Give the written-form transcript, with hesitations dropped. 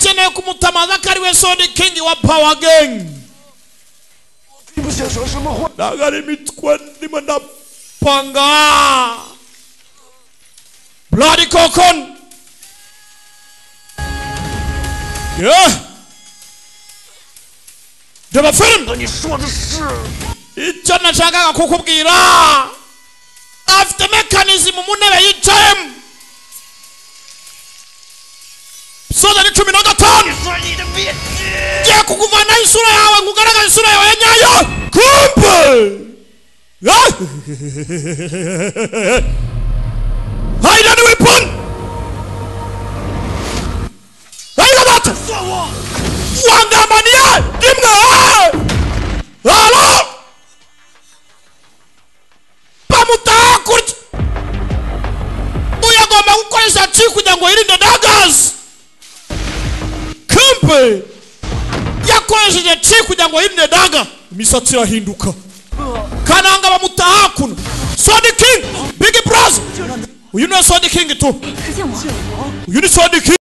bakeneye kumutamaza kari we Sonic King wa Power Gang. Nagari mitwa ndimo ndapanga. Bloody Cocon. Yeah. Deba film. Icyo nashakaga kukubwira. After mechanism munebe y'itime. So that 15. Ya kukuvana isura yawe kugaragaza isura yawe nyayo. Kumbe. Haida ni weapon. Haida bata. Wangamania dimna. Halo. Pamuta kurt. Uyagomba gukoresha chi kugira ngo irinde daggers. Kumbe. Yakoresheje chi kugira ngo irinde daga. Imisatsi irahinduka. Kananga bamutaha kuno. Sonic King, Big Bros. Uyu ni Sonic King tu. Uyu ni Sonic King.